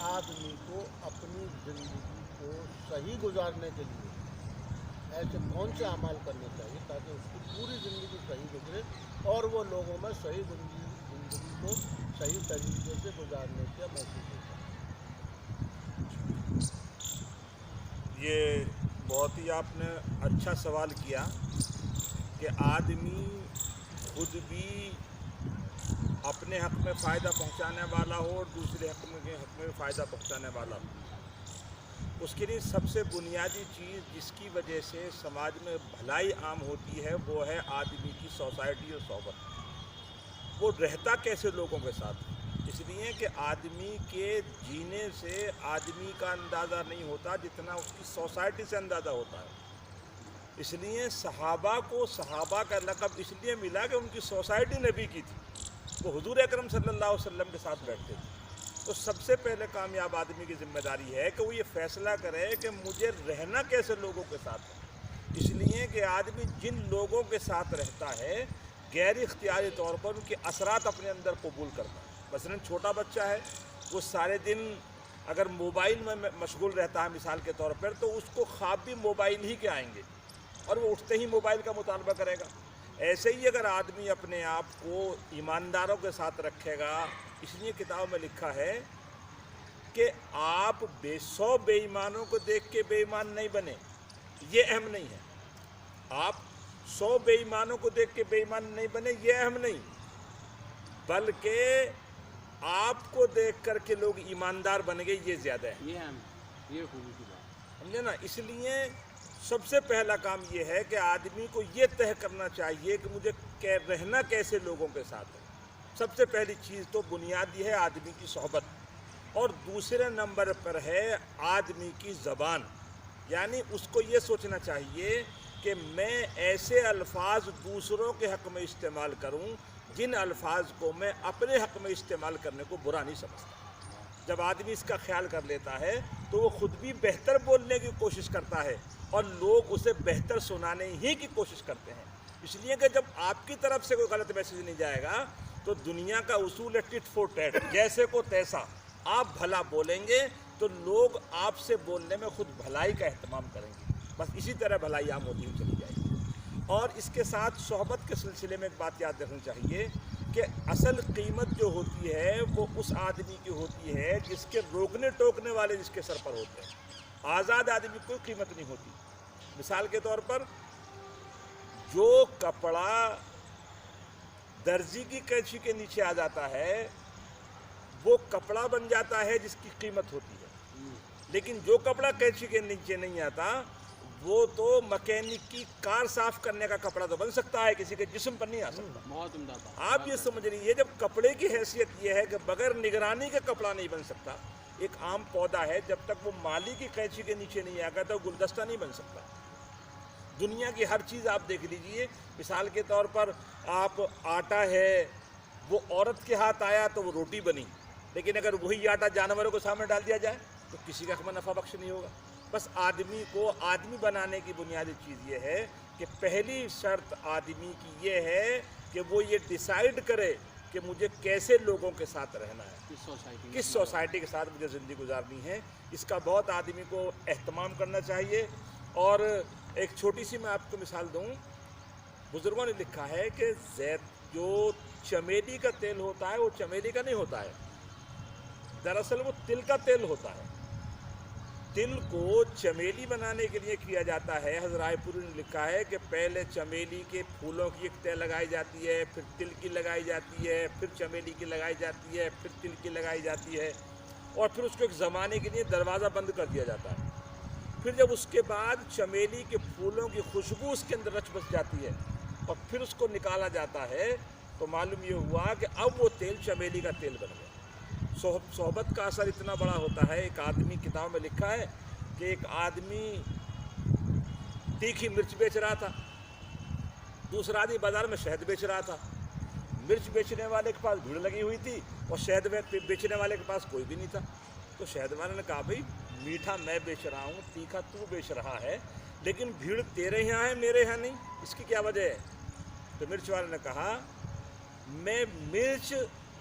آدمی کو اپنی زندگی کو صحیح گزارنے کے لیے ایسے کون سے اعمال کرنے چاہیے تاکہ اس کی پوری زندگی صحیح گزرے اور وہ لوگوں میں صحیح زندگی کو صحیح طریقے سے گزارنے کا محسوس ہوتا ہے. یہ بہت ہی آپ نے اچھا سوال کیا کہ آدمی خود بھی اپنے حق میں فائدہ پہنچانے والا ہو اور دوسرے حق میں فائدہ پہنچانے والا ہو. اس کے لیے سب سے بنیادی چیز جس کی وجہ سے سماج میں بھلائی عام ہوتی ہے وہ ہے آدمی کی سوسائٹی اور صحبت. وہ رہتا کیسے لوگوں کے ساتھ؟ اس لیے کہ آدمی کے جینے سے آدمی کا اندازہ نہیں ہوتا جتنا اس کی سوسائٹی سے اندازہ ہوتا ہے. اس لیے صحابہ کو صحابہ کا لقب اس لیے ملا کہ ان کی سوسائٹی نبی کی تھی. وہ حضور اکرم صلی اللہ علیہ وسلم کے ساتھ بیٹھتے تھے. تو سب سے پہلے کامیاب آدمی کی ذمہ داری ہے کہ وہ یہ فیصلہ کرے کہ مجھے رہنا کیسے لوگوں کے ساتھ ہے. اس لیے کہ آدمی جن لوگوں کے ساتھ رہتا ہے غیر اختیاری طور پر ان کے اثرات اپنے اندر قبول کرتا ہے. مثلا چھوٹا بچہ ہے، وہ سارے دن اگر موبائل میں مشغول رہتا ہے مثال کے طور پر، تو اس کو خواب بھی موبائل ہی کے آئیں گے اور وہ اٹھتے ہی موبائل کا مطالبہ کرے گا. ایسے ہی اگر آدمی اپنے آپ کو ایمانداروں کے ساتھ رکھے گا، اس لیے کتاب میں لکھا ہے کہ آپ 100 بے ایمانوں کو دیکھ کے بے ایمان نہیں بنے. یہ اہم نہیں ہے. آپ 100 بے ایمانوں کو دیکھ کے بے ایمان نہیں بنے، یہ اہم نہیں، بلکہ آپ کو دیکھ کر کے لوگ ایماندار بن گئے، یہ زیادہ ہے. یہ خوبی کی بات سمجھے نا؟ اس لیے سب سے پہلا کام یہ ہے کہ آدمی کو یہ طے کرنا چاہیے کہ مجھے رہنا کیسے لوگوں کے ساتھ ہے. سب سے پہلی چیز تو بنیادی ہے آدمی کی صحبت، اور دوسرے نمبر پر ہے آدمی کی زبان. یعنی اس کو یہ سوچنا چاہیے کہ میں ایسے الفاظ دوسروں کے حق میں استعمال کروں جن الفاظ کو میں اپنے حق میں استعمال کرنے کو برا نہیں سمجھتا. جب آدمی اس کا خیال کر لیتا ہے تو وہ خود بھی بہتر بولنے کی کوشش کرتا ہے اور لوگ اسے بہتر سنانے ہی کی کوشش کرتے ہیں. اس لیے کہ جب آپ کی طرف سے کوئی غلط میسیج نہیں جائے گا تو دنیا کا اصول ہے ٹٹ فور ٹیٹ، جیسے کو تیسا. آپ بھلا بولیں گے تو لوگ آپ سے بولنے میں خود بھلائی کا اہتمام کریں گے. بس اسی طرح بھلائی عام ہوتی ہوئی چلی جائے گی. اور اس کے ساتھ صحبت کے سلسلے میں ایک بات یاد رکھنی چاہیے کہ اصل قیمت جو ہوتی ہے وہ اس آدمی کی ہوتی ہے جس کے روکنے ٹوکنے والے جس کے سر پر ہوتے ہیں. آزاد آدمی کی کوئی قیمت نہیں ہوتی. مثال کے طور پر جو کپڑا درزی کی قینچی کے نیچے آ جاتا ہے وہ کپڑا بن جاتا ہے جس کی قیمت ہوتی ہے، لیکن جو کپڑا قینچی کے نیچے نہیں آتا وہ تو مکینک کی کار صاف کرنے کا کپڑا تو بن سکتا ہے، کسی کے جسم پر نہیں آ سکتا. بہت عمدہ بات. آپ یہ سمجھ لیجیے جب کپڑے کی حیثیت یہ ہے کہ بغیر نگرانی کے کپڑا نہیں بن سکتا. ایک عام پودا ہے جب تک وہ مالی کی قینچی کے نیچے نہیں آ گیا تو گلدستہ نہیں بن سکتا. دنیا کی ہر چیز آپ دیکھ لیجئے. مثال کے طور پر آپ آٹا ہے وہ عورت کے ہاتھ آیا تو وہ روٹی بنی، لیکن اگر وہی آٹا جانوروں کو سامنے ڈال دیا جائے تو کسی کا نفع بخش نہیں ہوگا. بس آدمی کو آدمی بنانے کی بنیادی چیز یہ ہے کہ پہلی شرط آدمی کی یہ ہے کہ وہ یہ ڈیسائیڈ کرے کہ مجھے کیسے لوگوں کے ساتھ رہنا ہے، کس سوسائٹی کے ساتھ مجھے زندگی گزارنی ہے. اس کا بہت آدمی کو اہتمام کرنا چاہیے. اور ایک چھوٹی سی میں آپ کو مثال دوں. بزرگوں نے لکھا ہے کہ جو چمیلی کا تیل ہوتا ہے وہ چمیلی کا نہیں ہوتا ہے، دراصل وہ تل کا تیل ہوتا ہے. تل کو چمیلی بنانے کے لیے کیا جاتا ہے. حضرت رائے پوری نے لکھا ہے کہ پہلے چمیلی کے پھولوں کی ایک تہ لگائی جاتی ہے، پھر تل کی لگائی جاتی ہے، پھر چمیلی کی لگائی جاتی ہے، پھر تل کی لگائی جاتی ہے، اور پھر اس کو ایک زمانے کے لیے دروازہ بند کر دیا جاتا ہے. پھر جب اس کے بعد چمیلی کے پھولوں کی خوشبو اس کے اندر رچ بس جاتی ہے اور پھر اس کو نکالا جاتا ہے تو معلوم یہ ہوا کہ اب وہ تیل چمیلی کا تیل بن گیا. صحبت کا اثر اتنا بڑا ہوتا ہے. ایک آدمی کتاب میں لکھا ہے کہ ایک آدمی تیکھی مرچ بیچ رہا تھا، دوسرا آدمی بازار میں شہد بیچ رہا تھا. مرچ بیچنے والے کے پاس بھیڑ لگی ہوئی تھی اور شہد بیچنے والے کے پاس کوئی بھی نہیں تھا. تو شہد والے نے کہا بھئی میٹھا میں بیچ رہا ہوں، تیکھا تو بیچ رہا ہے، لیکن بھیڑ تیرے یہاں ہے میرے یہاں نہیں، اس کی کیا وجہ ہے؟ تو مرچ والے نے کہا میں مرچ